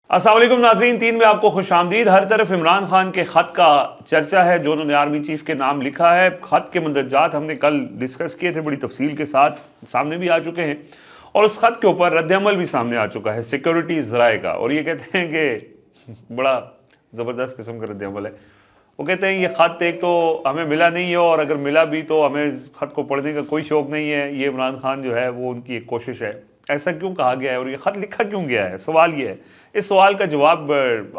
السلام علیکم ناظرین، 3 میں آپ کو خوش آمدید۔ ہر طرف عمران خان کے خط کا چرچا ہے جو انہوں نے آرمی چیف کے نام لکھا ہے۔ خط کے مندرجات ہم نے کل ڈسکس کیے تھے، بڑی تفصیل کے ساتھ سامنے بھی آ چکے ہیں، اور اس خط کے اوپر رد عمل بھی سامنے آ چکا ہے سیکیورٹی ذرائع کا، اور یہ کہتے ہیں کہ بڑا زبردست قسم کا رد عمل ہے۔ وہ کہتے ہیں یہ خط ایک تو ہمیں ملا نہیں ہے، اور اگر ملا بھی تو ہمیں خط کو پڑھنے کا کوئی شوق نہیں ہے، یہ عمران خان جو ہے وہ ان کی ایک کوشش ہے۔ ایسا کیوں کہا گیا ہے اور یہ خط لکھا کیوں گیا ہے؟ سوال یہ ہے۔ اس سوال کا جواب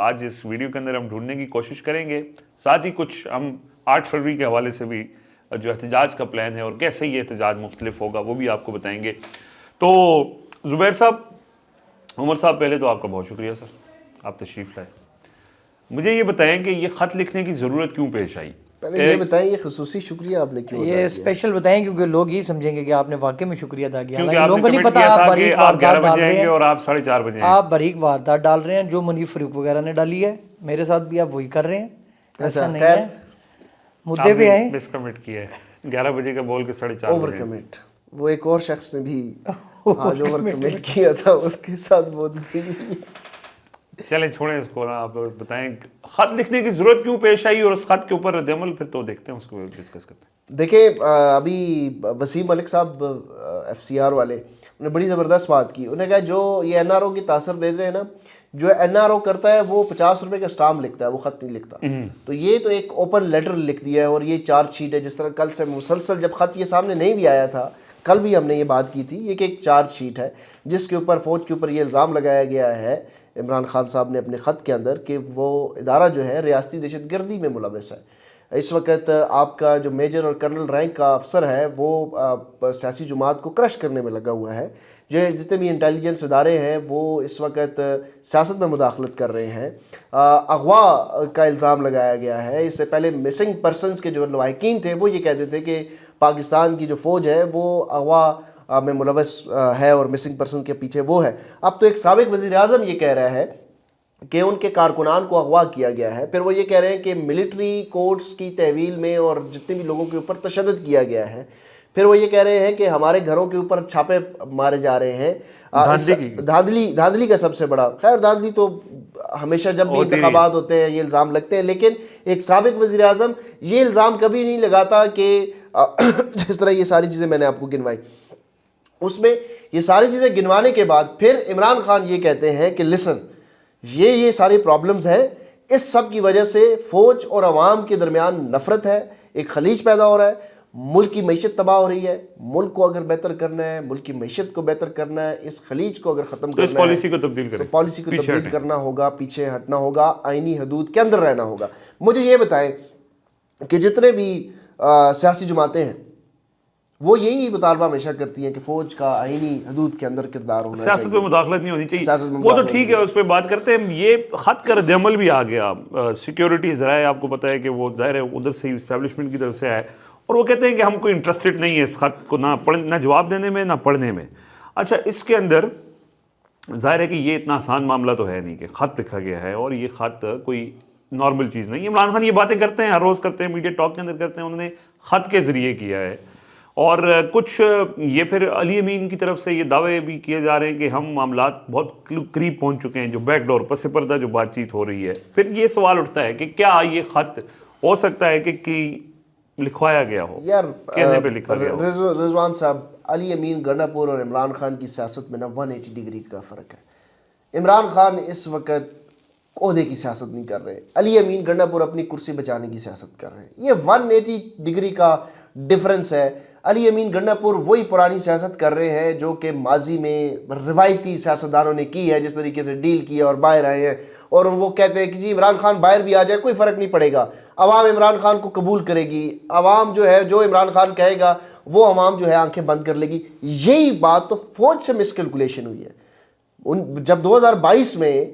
آج اس ویڈیو کے اندر ہم ڈھونڈنے کی کوشش کریں گے، ساتھ ہی کچھ ہم 8 فروری کے حوالے سے بھی جو احتجاج کا پلان ہے اور کیسے یہ احتجاج مختلف ہوگا وہ بھی آپ کو بتائیں گے۔ تو زبیر صاحب، عمر صاحب، پہلے تو آپ کا بہت شکریہ سر، آپ تشریف لائے۔ مجھے یہ بتائیں کہ یہ خط لکھنے کی ضرورت کیوں پیش آئی؟ پہلے یہ بتائیں یہ خصوصی شکریہ آپ نے کیوں؟ یہ اسپیشل بتائیں کیونکہ لوگ یہ سمجھیں گے کہ آپ نے واقعی میں شکریہ ادا کیا، کیونکہ حالانکہ آپ لوگوں کو نے نہیں کمنٹ پتا کیا آپ تھا باریک کہ آپ 11 واردات ڈال بجے رہے آئیں گے ہیں، اور آپ 4:30 بجے آپ باریک واردات ڈال رہے ہیں جو منیف فاروق وغیرہ نے ڈالی ہے، میرے ساتھ بھی آپ وہی کر رہے ہیں، ایسا نہیں ہے۔ مدعے پہ آئیں۔ مس کمنٹ کیا ہے 11 بجے کا بول کے 4:30 اوور بجے۔ کمٹ، وہ ایک اور شخص نے بھی آج اوور کمٹ کیا تھا، اس کے ساتھ بہت چلیں چھوڑیں اس کو، آپ بتائیں خط لکھنے کی ضرورت کیوں پیش آئی اور اس خط کے اوپر رد عمل پھر تو دیکھتے ہیں، اس کو ڈسکس کرتے ہیں۔ دیکھیں ابھی وسیم ملک صاحب ایف سی آر والے انہوں نے بڑی زبردست بات کی، انہوں نے کہا جو یہ این آر او کی تاثر دے رہے ہیں نا، جو این آر او کرتا ہے وہ 50 روپے کا اسٹامپ لکھتا ہے، وہ خط نہیں لکھتا۔ تو یہ تو ایک اوپن لیٹر لکھ دیا ہے، اور یہ چارج شیٹ ہے، جس طرح کل سے مسلسل جب خط یہ سامنے نہیں بھی آیا تھا، کل بھی ہم نے یہ بات کی تھی، یہ کہ ایک چارج شیٹ ہے جس کے اوپر فوج کے اوپر یہ الزام لگایا گیا ہے عمران خان صاحب نے اپنے خط کے اندر کہ وہ ادارہ جو ہے ریاستی دہشت گردی میں ملوث ہے۔ اس وقت آپ کا جو میجر اور کرنل رینک کا افسر ہے وہ سیاسی جماعت کو کرش کرنے میں لگا ہوا ہے، جو جتنے بھی انٹیلیجنس ادارے ہیں وہ اس وقت سیاست میں مداخلت کر رہے ہیں۔ اغوا کا الزام لگایا گیا ہے۔ اس سے پہلے مسنگ پرسنز کے جو لواحقین تھے وہ یہ کہتے تھے کہ پاکستان کی جو فوج ہے وہ اغوا میں ملوث ہے اور مسنگ پرسن کے پیچھے وہ ہے۔ اب تو ایک سابق وزیر اعظم یہ کہہ رہا ہے کہ ان کے کارکنان کو اغوا کیا گیا ہے، پھر وہ یہ کہہ رہے ہیں کہ ملٹری کورٹس کی تحویل میں اور جتنے بھی لوگوں کے اوپر تشدد کیا گیا ہے، پھر وہ یہ کہہ رہے ہیں کہ ہمارے گھروں کے اوپر چھاپے مارے جا رہے ہیں۔ دھاندلی کا سب سے بڑا، خیر دھاندلی تو ہمیشہ جب بھی انتخابات ہوتے ہیں یہ الزام لگتے ہیں، لیکن ایک سابق وزیر اعظم یہ الزام کبھی نہیں لگاتا کہ جس طرح یہ ساری چیزیں میں نے آپ کو گنوائی، اس میں یہ ساری چیزیں گنوانے کے بعد پھر عمران خان یہ کہتے ہیں کہ لسن، یہ ساری پرابلمز ہیں، اس سب کی وجہ سے فوج اور عوام کے درمیان نفرت ہے، ایک خلیج پیدا ہو رہا ہے، ملک کی معیشت تباہ ہو رہی ہے۔ ملک کو اگر بہتر کرنا ہے، ملک کی معیشت کو بہتر کرنا ہے، اس خلیج کو اگر ختم کرنا ہے، پالیسی کو تبدیل کریں، تو پالیسی کو تبدیل کرنا ہوگا، پیچھے ہٹنا ہوگا، آئینی حدود کے اندر رہنا ہوگا۔ مجھے یہ بتائیں کہ جتنے بھی سیاسی جماعتیں ہیں وہ یہی مطالبہ ہمیشہ کرتی ہیں کہ فوج کا آئینی حدود کے اندر کردار ہونا چاہیے، سیاست میں مداخلت نہیں ہونی چاہیے، وہ تو ٹھیک ہے، اس پہ بات کرتے ہیں۔ یہ خط کا رد عمل بھی آ گیا، سیکیورٹی ذرائع آپ کو پتہ ہے کہ وہ ظاہر ہے ادھر سے اسٹیبلشمنٹ کی طرف سے ہے، اور وہ کہتے ہیں کہ ہم کوئی انٹرسٹڈ نہیں ہے اس خط کو نہ جواب دینے میں نہ پڑھنے میں۔ اچھا، اس کے اندر ظاہر ہے کہ یہ اتنا آسان معاملہ تو ہے نہیں کہ خط لکھا گیا ہے، اور یہ خط کوئی نارمل چیز نہیں۔ عمران خان یہ باتیں کرتے ہیں، ہر روز کرتے ہیں، میڈیا ٹاک کے اندر کرتے ہیں، انہوں نے خط کے ذریعے کیا ہے، اور کچھ یہ پھر علی امین کی طرف سے یہ دعوے بھی کیے جا رہے ہیں کہ ہم معاملات بہت قریب پہنچ چکے ہیں، جو بیک ڈور پس پردہ جو بات چیت ہو رہی ہے۔ پھر یہ سوال اٹھتا ہے کہ کیا یہ خط ہو سکتا ہے کہ لکھوایا گیا ہو، یار کہنے پہ لکھا گیا ہو؟ رضوان صاحب، علی امین گنڈا پور اور عمران خان کی سیاست میں نا 180 ڈگری کا فرق ہے۔ عمران خان اس وقت عہدے کی سیاست نہیں کر رہے، علی امین گنڈا پور اپنی کرسی بچانے کی سیاست کر رہے ہیں۔ یہ 180 ڈگری کا ڈفرنس ہے۔ علی امین گنڈا پور وہی پرانی سیاست کر رہے ہیں جو کہ ماضی میں روایتی سیاستدانوں نے کی ہے، جس طریقے سے ڈیل کیا اور باہر آئے ہیں، اور وہ کہتے ہیں کہ جی عمران خان باہر بھی آ جائے کوئی فرق نہیں پڑے گا، عوام عمران خان کو قبول کرے گی، عوام جو ہے جو عمران خان کہے گا وہ عوام جو ہے آنکھیں بند کر لے گی۔ یہی بات تو فوج سے مس کیلکولیشن ہوئی ہے۔ جب 2022 میں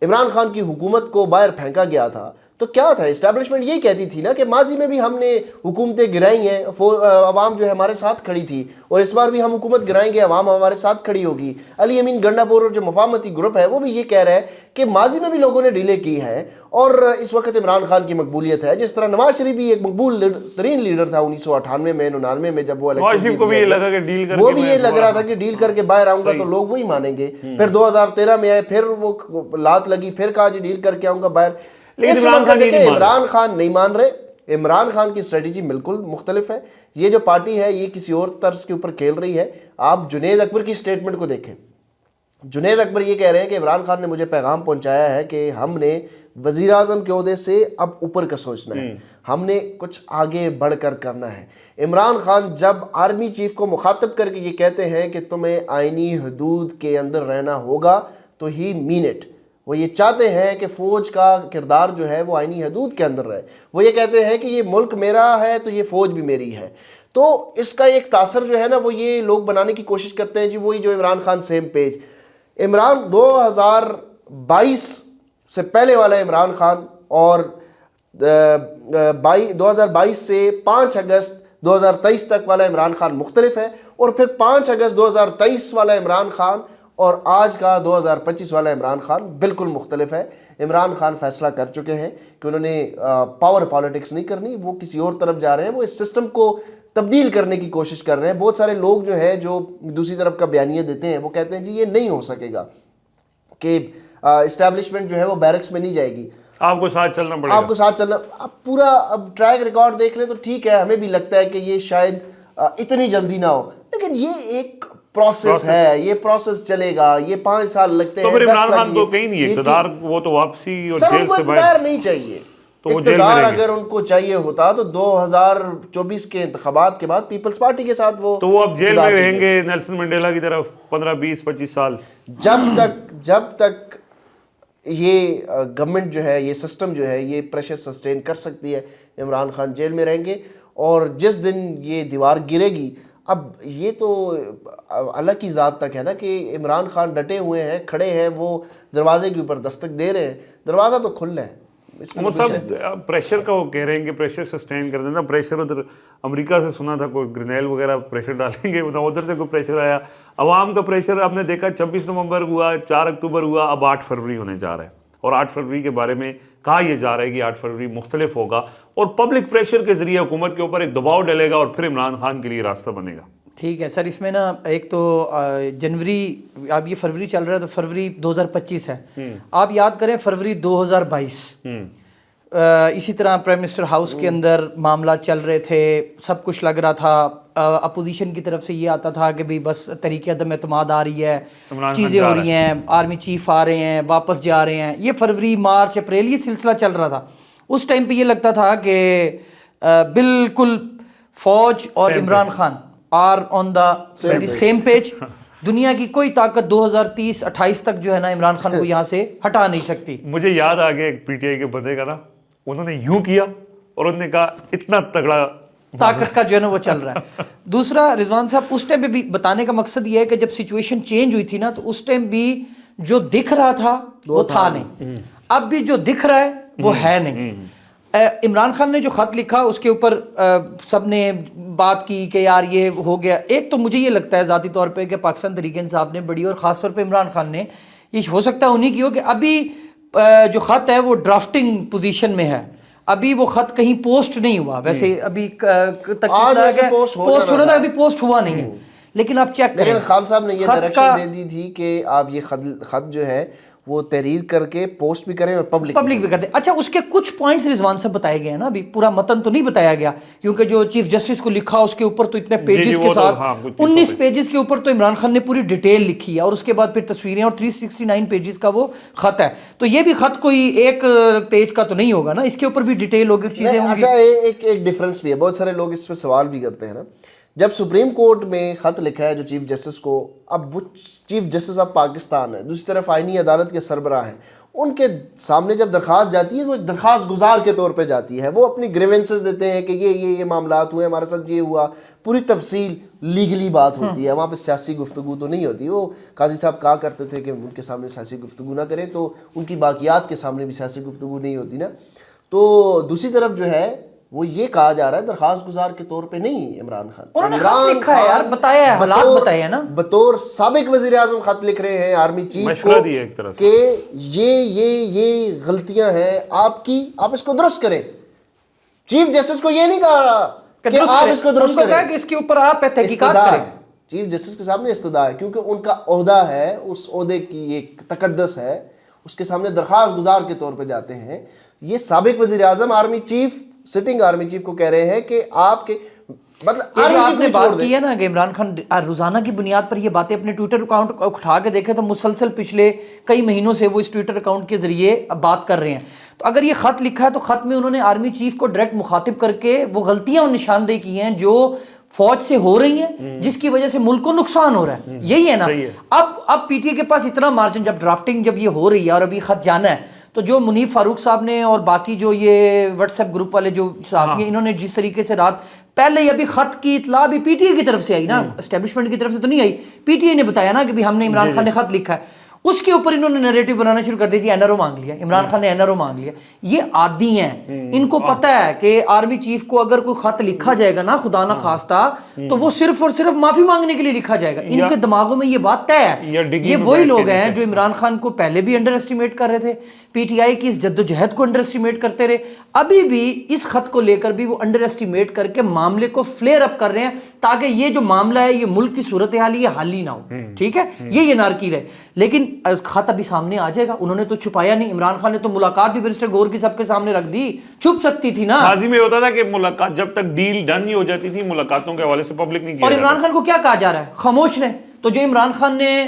عمران خان کی حکومت کو باہر پھینکا گیا تھا تو کیا تھا اسٹیبلشمنٹ یہی کہتی تھی نا کہ ماضی میں بھی ہم نے حکومتیں گرائی ہیں، عوام جو ہے ہمارے ساتھ کھڑی تھی، اور اس بار بھی ہم حکومت گرائیں گے، عوام ہمارے ساتھ کھڑی ہوگی۔ علی امین گنڈاپور اور جو مفاہمتی گروپ ہے وہ بھی یہ کہہ رہا ہے کہ ماضی میں بھی لوگوں نے ڈیلے کی ہے، اور اس وقت عمران خان کی مقبولیت ہے، جس طرح نواز شریف بھی ایک مقبول ترین لیڈر تھا 1998 میں 99 میں جب وہ نواز الیکشن شریف کو بھی یہ لگا کہ ڈیل کر وہ کے بھی میں یہ لگ رہا تھا کہ ڈیل کر کے باہر آؤں گا تو لوگ وہی مانیں گے، پھر 2013 میں آئے، پھر وہ لات لگی، پھر کہا جی ڈیل کر کے آؤں گا باہر۔ اس وقت دیکھیں عمران خان نہیں مان رہے، عمران خان کی اسٹریٹجی بالکل مختلف ہے، یہ جو پارٹی ہے یہ کسی اور طرز کے اوپر کھیل رہی ہے۔ آپ جنید اکبر کی سٹیٹمنٹ کو دیکھیں، جنید اکبر یہ کہہ رہے ہیں کہ عمران خان نے مجھے پیغام پہنچایا ہے کہ ہم نے وزیر اعظم کے عہدے سے اب اوپر کا سوچنا ہے، ہم نے کچھ آگے بڑھ کر کرنا ہے۔ عمران خان جب آرمی چیف کو مخاطب کر کے یہ کہتے ہیں کہ تمہیں آئینی حدود کے اندر رہنا ہوگا تو ہی مین اٹ، وہ یہ چاہتے ہیں کہ فوج کا کردار جو ہے وہ آئینی حدود کے اندر رہے، وہ یہ کہتے ہیں کہ یہ ملک میرا ہے تو یہ فوج بھی میری ہے۔ تو اس کا ایک تاثر جو ہے نا وہ یہ لوگ بنانے کی کوشش کرتے ہیں جی وہی جو عمران خان سیم پیج۔ عمران 2022 سے پہلے والا عمران خان اور 2022 سے 5 اگست 2023 تک والا عمران خان مختلف ہے، اور پھر 5 اگست 2023 والا عمران خان اور آج کا 2025 والا عمران خان بالکل مختلف ہے۔ عمران خان فیصلہ کر چکے ہیں کہ انہوں نے پاور پالیٹکس نہیں کرنی، وہ کسی اور طرف جا رہے ہیں، وہ اس سسٹم کو تبدیل کرنے کی کوشش کر رہے ہیں۔ بہت سارے لوگ جو ہے جو دوسری طرف کا بیانیہ دیتے ہیں وہ کہتے ہیں جی یہ نہیں ہو سکے گا کہ اسٹیبلشمنٹ جو ہے وہ بیرکس میں نہیں جائے گی، آپ کو ساتھ چلنا پڑے گا، آپ کو ساتھ چلنا۔ اب پورا اب ٹریک ریکارڈ دیکھ لیں تو ٹھیک ہے، ہمیں بھی لگتا ہے کہ یہ شاید اتنی جلدی نہ ہو، لیکن یہ ایک پروسیس ہے، یہ پروسیس چلے گا، یہ 5 سال لگتے ہیں، تو پھر 10 عمران خان لگیں کو گے۔ کہیں نہیں اقتدار، وہ تو واپسی اور سر ان جیل کو سے باہر، اقتدار نہیں چاہیے، تو وہ جیل میں اقتدار رہیں گے۔ اگر ان کو چاہیے ہوتا تو 2024 کے انتخابات کے بعد پیپلز پارٹی کے ساتھ وہ تو وہ اب جیل میں اقتدار رہیں چاہیے۔ گے نیلسن منڈیلا کی طرف 15 20 25 سال، جب تک یہ گورنمنٹ جو ہے، یہ سسٹم جو ہے یہ پریشر سسٹین کر سکتی ہے، عمران خان جیل میں رہیں گے، اور جس دن یہ دیوار گرے گی، اب یہ تو اللہ کی ذات تک ہے نا کہ عمران خان ڈٹے ہوئے ہیں، کھڑے ہیں، وہ دروازے کے اوپر دستک دے رہے ہیں، دروازہ تو کھل ہے۔ عمر صاحب پریشر کا وہ کہہ رہے ہیں کہ پریشر سسٹین کر دینا، پریشر ادھر امریکہ سے سنا تھا کوئی گرینیل وغیرہ پریشر ڈالیں گے، ادھر سے کوئی پریشر آیا، عوام کا پریشر آپ نے دیکھا 26 نومبر ہوا، 4 اکتوبر ہوا، اب 8 فروری ہونے جا رہا ہے، اور 8 فروری کے بارے میں کہا یہ جا رہا ہے کہ 8 فروری مختلف ہوگا، اور پبلک پریشر کے ذریعے حکومت کے اوپر ایک دباؤ ڈلے گا اور پھر عمران خان کے لیے راستہ بنے گا۔ ٹھیک ہے سر، اس میں نا ایک تو جنوری، اب یہ فروری چل رہا ہے تو فروری 2025 ہے، آپ یاد کریں فروری 2022 اسی طرح پرائم منسٹر ہاؤس کے اندر معاملات چل رہے تھے، سب کچھ لگ رہا تھا، اپوزیشن کی طرف سے یہ آتا تھا کہ بھئی بس طریقہ عدم اعتماد آ رہی ہے، چیزیں ہو رہی ہیں، آرمی چیف آ رہے ہیں، واپس جا رہے ہیں، یہ فروری مارچ اپریل یہ سلسلہ چل رہا تھا۔ اس ٹائم پہ یہ لگتا تھا کہ بالکل فوج اور Imran Khan are on the same page, دنیا کی کوئی طاقت 2030-28 تک جو ہے نا عمران خان کو یہاں سے ہٹا نہیں سکتی۔ مجھے یاد آ گیا ایک پی ٹی آئی کے بندے کا نا، انہوں نے یوں کیا اور انہوں نے کہا اتنا تگڑا طاقت کا جو ہے نا وہ چل رہا ہے۔ دوسرا رضوان صاحب اس ٹائم پہ بھی بتانے کا مقصد یہ ہے کہ جب سچویشن چینج ہوئی تھی نا تو اس ٹائم بھی جو دکھ رہا تھا وہ تھا نہیں، اب بھی جو دکھ رہا ہے وہ ہے نہیں۔ عمران خان نے جو خط لکھا اس کے اوپر سب نے بات کی کہ یار یہ ہو گیا۔ ایک تو مجھے یہ لگتا ہے ذاتی طور پہ کہ پاکستان تحریک انصاف نے بڑی، اور خاص طور پہ عمران خان نے، یہ ہو سکتا ہے انہی کی ہو کہ ابھی جو خط ہے وہ ڈرافٹنگ پوزیشن میں ہے، ابھی وہ خط کہیں پوسٹ نہیں ہوا، ویسے ابھی پوسٹ ہونا تھا، ابھی پوسٹ ہوا نہیں ہے، لیکن آپ چیک کریں، لیکن خان صاحب نے یہ ڈائریکشن دے دی تھی کہ آپ یہ خط جو ہے وہ تحریر کر کے پوسٹ بھی کریں اور پبلک بھی کر دیں۔ اچھا اس کے کچھ پوائنٹس رضوان صاحب بتائے گئے ہیں نا، ابھی پورا متن تو نہیں بتایا گیا کیونکہ جو چیف جسٹس کو لکھا اس کے اوپر تو اتنے پیجز کے ساتھ 19 پیجز کے اوپر تو عمران خان نے پوری ڈیٹیل لکھی ہے، اور اس کے بعد پھر تصویریں، اور 369 پیجز کا وہ خط ہے، تو یہ بھی خط کوئی ایک پیج کا تو نہیں ہوگا نا، اس کے اوپر بھی ڈیٹیل ہوگی، چیزیں ہوں گی۔ اچھا ایک ڈیفرنس بھی ہے، بہت سارے لوگ اس پہ سوال بھی کرتے ہیں نا، جب سپریم کورٹ میں خط لکھا ہے جو چیف جسٹس کو، اب وہ چیف جسٹس آف پاکستان ہے، دوسری طرف آئینی عدالت کے سربراہ ہیں، ان کے سامنے جب درخواست جاتی ہے وہ ایک درخواست گزار کے طور پہ جاتی ہے، وہ اپنی گریونسز دیتے ہیں کہ یہ معاملات ہوئے، ہمارے ساتھ یہ ہوا، پوری تفصیل لیگلی بات ہوتی ہے، وہاں پہ سیاسی گفتگو تو نہیں ہوتی۔ وہ قاضی صاحب کہا کرتے تھے کہ ان کے سامنے سیاسی گفتگو نہ کریں، تو ان کی باقیات کے سامنے بھی سیاسی گفتگو نہیں ہوتی نا۔ تو دوسری طرف جو ہے وہ یہ کہا جا رہا ہے درخواست گزار کے طور پہ نہیں عمران خان، انہوں نے خط لکھا ہے یار، بتایا ہے، حالات بتائے ہیں نا، بطور سابق وزیر اعظم خط لکھ رہے ہیں آرمی چیف کو کہ یہ غلطیاں ہیں آپ کی، آپ اس کو درست کریں. چیف جسٹس کو یہ نہیں کہا کہ آپ اس کو درست کریں، کہ اس کے اوپر آپ تحقیقات کریں. چیف جسٹس کے سامنے استدعا ہے کیونکہ ان کا عہدہ ہے، اس عہدے کی ایک تقدس ہے، اس کے سامنے درخواست گزار کے طور پہ جاتے ہیں. یہ سابق وزیر اعظم army chief, sitting army chief کو کہہ رہے ہیں کہ آپ کے مطلب یہ جو آپ نے بات کی ہے نا کہ عمران خان روزانہ کی بنیاد پر یہ باتیں اپنے ٹویٹر اکاؤنٹ اٹھا کے دیکھیں تو مسلسل پچھلے کئی مہینوں سے وہ اس ٹویٹر اکاؤنٹ کے ذریعے بات کر رہے ہیں. تو اگر یہ خط لکھا ہے تو خط میں انہوں نے آرمی چیف کو ڈائریکٹ مخاطب کر کے وہ غلطیاں اور نشاندہی کی ہیں جو فوج سے ہو رہی ہیں، جس کی وجہ سے ملک کو نقصان ہو رہا ہے. یہی ہے نا. اب پی ٹی اے کے پاس اتنا مارجن، جب ڈرافٹنگ جب یہ ہو رہی ہے اور ابھی خط جانا ہے، تو جو منیب فاروق صاحب نے اور باقی جو یہ واٹس ایپ گروپ والے جو صحافی ہیں، انہوں نے جس طریقے سے رات پہلے ہی ابھی خط کی اطلاع بھی پی ٹی اے کی طرف سے آئی نا، اسٹیبلشمنٹ کی طرف سے تو نہیں آئی، پی ٹی اے نے بتایا نا کہ ہم نے عمران خان نے خط لکھا ہے، اس کے اوپر انہوں نے نیریٹو بنانا شروع کر دی تھی، این آر او مانگ لیا، عمران خان نے این آر او مانگ لیا. یہ عادی ہیں، ان کو پتہ ہے کہ آرمی چیف کو اگر کوئی خط لکھا جائے گا نا خدا نہ خواستہ تو وہ صرف اور صرف معافی مانگنے کے لیے لکھا جائے گا. ان کے دماغوں میں یہ بات طے ہے. یہ وہی لوگ ہیں جو عمران خان کو پہلے بھی انڈر اسٹیمیٹ کر رہے تھے، پی ٹی آئی کی اس جدوجہد کو انڈر اسٹیمیٹ کرتے رہے، ابھی بھی اس خط کو لے کر بھی وہ انڈر اسٹیمیٹ کر کے معاملے کو فلیئر اپ کر رہے ہیں تاکہ یہ جو معاملہ ہے، یہ ملک کی صورتحال یہ حل ہی نہ ہو. ٹھیک ہے، یہ نارکی رہے. لیکن خط ابھی سامنے آ جائے گا. انہوں نے تو چھپایا نہیں، عمران خان نے تو ملاقات بھی بیرسٹر گور کی سب کے سامنے رکھ دی. چھپ سکتی تھی نا. ماضی میں ہوتا تھا کہ ملاقات جب تک ڈیل ڈن نہیں ہو جاتی تھی ملاقاتوں کے حوالے سے پبلک نہیں کیا. اور عمران خان کو کیا کہا جا رہا ہے؟ خاموش رہے. تو جو عمران خان نے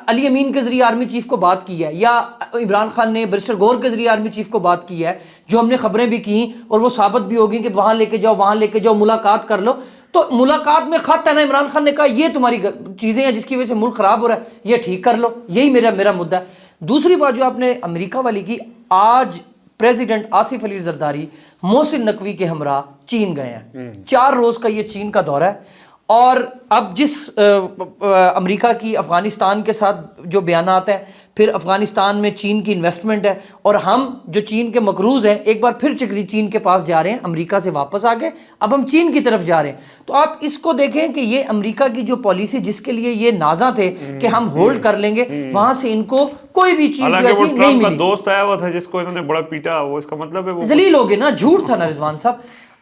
علی امین کے ذریعے آرمی چیف کو بات کی ہے، یا عمران خان نے بیرسٹر گور کے ذریعے آرمی چیف کو بات کی ہے، جو ہم نے خبریں بھی کی اور وہ ثابت بھی ہوگی کہ وہاں لے کے جاؤ، وہاں لے کے جاؤ، ملاقات کر لو، تو ملاقات میں خط ہے نا، عمران خان نے کہا یہ تمہاری چیزیں ہیں جس کی وجہ سے ملک خراب ہو رہا ہے، یہ ٹھیک کر لو. یہی میرا مدعا ہے. دوسری بات جو آپ نے امریکہ والی کی، آج پریزیڈنٹ آصف علی زرداری محسن نقوی کے ہمراہ چین گئے ہیں. 4 روز کا یہ چین کا دورہ ہے. اور اب جس امریکہ کی افغانستان کے ساتھ جو بیانات ہیں، پھر افغانستان میں چین کی انویسٹمنٹ ہے، اور ہم جو چین کے مقروض ہیں ایک بار پھر چین کے پاس جا رہے ہیں، امریکہ سے واپس آ گئے، اب ہم چین کی طرف جا رہے ہیں. تو آپ اس کو دیکھیں کہ یہ امریکہ کی جو پالیسی جس کے لیے یہ نازاں تھے کہ ہم ہولڈ کر لیں گے، وہاں سے ان کو کوئی بھی چیز ویسی نہیں ملی. دوست آیا ہوا تھا جس کو انہوں نے بڑا پیٹا، وہ اس کا مطلب ہے وہ ذلیل ہو گئے نا. جھوٹ تھا نا رضوان صاحب.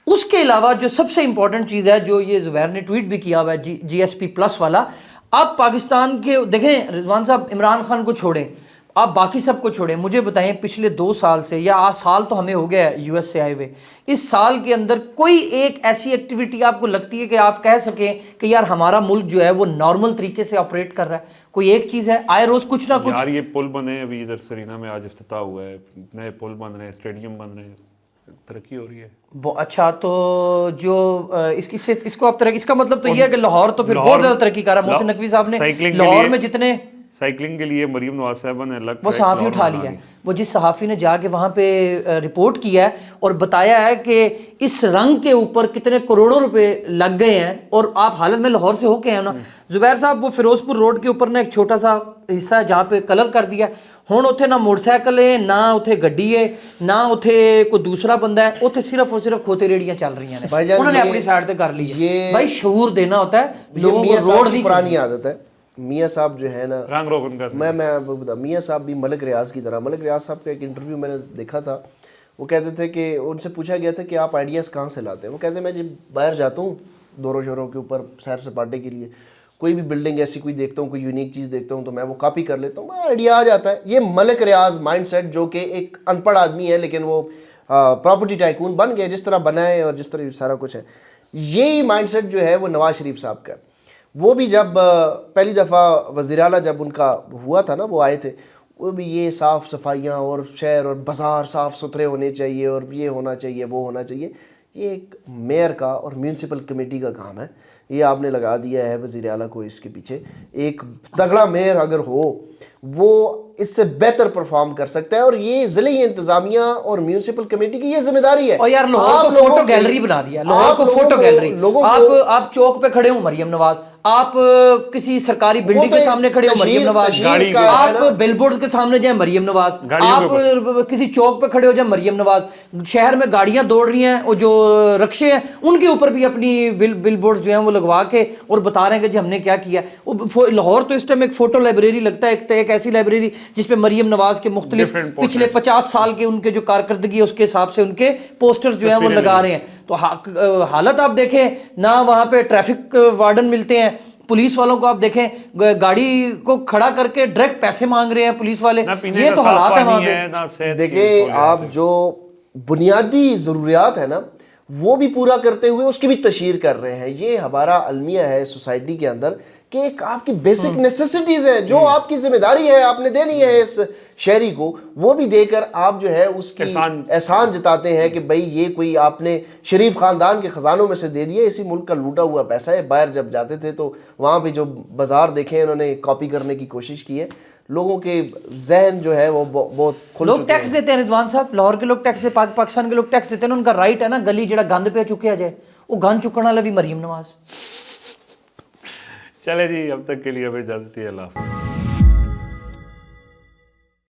اس کے علاوہ جو سب سے امپورٹنٹ چیز ہے، جو یہ زبیر نے ٹویٹ بھی کیا ہوا ہے جی ایس پی پلس والا، آپ پاکستان کے دیکھیں رضوان صاحب، عمران خان کو چھوڑیں، آپ باقی سب کو چھوڑیں، مجھے بتائیں پچھلے 2 سال سے، یا سال تو ہمیں ہو گیا ہے یو ایس سے آئے ہوئے، اس سال کے اندر کوئی ایک ایسی ایکٹیویٹی آپ کو لگتی ہے کہ آپ کہہ سکیں کہ یار ہمارا ملک جو ہے وہ نارمل طریقے سے آپریٹ کر رہا ہے؟ کوئی ایک چیز ہے؟ آئے روز کچھ نہ کچھ. یار یہ پل بنے، ابھی ادھر سرینا میں آج افتتاح ہوا ہے، نئے پل بن رہے ہیں، اسٹیڈیم بن رہے ہیں، ترقی ہو رہی ہے. اچھا، تو جو اس کو اب اس کا مطلب تو یہ ہے کہ لاہور تو پھر بہت زیادہ ترقی کر رہا ہے. محسن نقوی صاحب نے لاہور میں جتنے سائیکلنگ کے لیے مریم نواز صاحبہ نے الگ وہ صحافی اٹھا لیا ہے. وہ جس صحافی نے جا کے وہاں پہ رپورٹ کیا ہے اور بتایا ہے کہ اس رنگ کے اوپر کتنے کروڑوں روپے لگ گئے ہیں، اور آپ حالت میں لاہور سے ہو کے ہیں نا زبیر صاحب، وہ فیروز پور روڈ کے اوپر نا ایک چھوٹا سا حصہ ہے جہاں پہ کلر کر دیا. ہوں اتنے نہ موٹر سائیکل ہے، نہ اتنے گڈی ہے، نہ اتنے کوئی دوسرا بندہ ہے، اتنے صرف اور صرف کھوتے ریڑیاں چل رہی ہیں. انہوں نے اپنی سائڈ سے کر لی ہے. بھائی شعور دینا ہوتا ہے لوگوں کو. روڈ دی پرانی عادت ہے. میاں صاحب جو ہے نا، رنگ روگن کا میں بتا، میاں صاحب بھی ملک ریاض کی طرح، ملک ریاض صاحب کا ایک انٹرویو میں نے دیکھا تھا، وہ کہتے تھے کہ ان سے پوچھا گیا تھا کہ آپ آئیڈیاز کہاں سے لاتے ہیں؟ وہ کہتے ہیں میں جب باہر جاتا ہوں دوروں شوروں کے اوپر سیر سپاٹے کے لیے، کوئی بھی بلڈنگ ایسی کوئی دیکھتا ہوں، کوئی یونیک چیز دیکھتا ہوں تو میں وہ کاپی کر لیتا ہوں، آئیڈیا آ جاتا ہے. یہ ملک ریاض مائنڈ سیٹ، جو کہ ایک ان پڑھ آدمی ہے لیکن وہ پراپرٹی ٹائکون بن گیا، جس طرح بنا ہے اور جس طرح سارا کچھ ہے. یہی مائنڈ سیٹ جو ہے وہ نواز شریف صاحب کا ہے. وہ بھی جب پہلی دفعہ وزیر اعلیٰ جب ان کا ہوا تھا نا، وہ آئے تھے، وہ بھی یہ صاف صفائیاں اور شہر اور بازار صاف ستھرے ہونے چاہیے اور یہ ہونا چاہیے وہ ہونا چاہیے. یہ ایک میئر کا اور میونسپل کمیٹی کا کام ہے. یہ آپ نے لگا دیا ہے وزیر اعلیٰ کو اس کے پیچھے. ایک تگڑا میئر اگر ہو وہ اس سے بہتر پرفارم کر سکتا ہے، اور یہ ضلعی انتظامیہ اور میونسپل کمیٹی کی یہ ذمہ داری ہے. اور یار لاہور کو فوٹو گیلری بنا دیا، لاہور کو فوٹو گیلری. آپ چوک پہ کھڑے ہوں مریم نواز، آپ کسی سرکاری بلڈنگ تو کے ایک سامنے کھڑے ہو مریم نواز, تشہیر کا ہے آپ بل بورڈ کے سامنے جائیں مریم نواز, گاڑیوں آپ کسی چوک پہ کھڑے ہو جائیں مریم نواز, شہر میں گاڑیاں دوڑ رہی ہیں, اور جو رکشے ہیں ان کے اوپر بھی اپنی بل بورڈ جو ہیں وہ لگوا کے اور بتا رہے ہیں کہ جی ہم نے کیا کیا. لاہور تو اس ٹائم ایک فوٹو لائبریری لگتا ہے, ایک ایسی لائبریری جس پہ مریم نواز کے مختلف پچھلے 50 سال کے ان کے جو کارکردگی ہے اس کے حساب سے ان کے پوسٹرز جو ہیں وہ لگا رہے ہیں. تو حالت آپ دیکھیں نہ, وہاں پہ ٹریفک وارڈن ملتے ہیں, پولیس والوں کو آپ دیکھیں گاڑی کو کھڑا کر کے ڈائریکٹ پیسے مانگ رہے ہیں پولیس والے. یہ تو حالات ہیں وہاں پہ. دیکھیں آپ جو بنیادی ضروریات ہے نا وہ بھی پورا کرتے ہوئے اس کی بھی تشہیر کر رہے ہیں. یہ ہمارا المیہ ہے سوسائٹی کے اندر کہ ایک آپ کی بیسک نیسیسٹیز ہیں جو آپ کی ذمہ داری ہے, آپ نے دینی ہے اس شہری کو, وہ بھی دے کر آپ جو ہے اس کی احسان جتاتے ہیں کہ بھئی یہ کوئی آپ نے شریف خاندان کے خزانوں میں سے دے دیا, اسی ملک کا لوٹا ہوا پیسہ ہے. باہر جب جاتے تھے تو وہاں پہ جو بازار دیکھیں انہوں نے کاپی کرنے کی کوشش کی ہے. لوگوں کے ذہن جو ہے وہ بہت کھل لوگ چکے ٹیکس دیتے ہیں رضوان صاحب, لاہور کے لوگ ٹیکس, پاکستان کے لوگ ٹیکس دیتے ہیں, ان کا رائٹ ہے نا گلی جڑا گند پہ چکیا جائے, وہ گند چکنا والا بھی مریم نواز. چلے جی اب تک کے لیے ہمیں اجازت ہے, اللہ حافظ.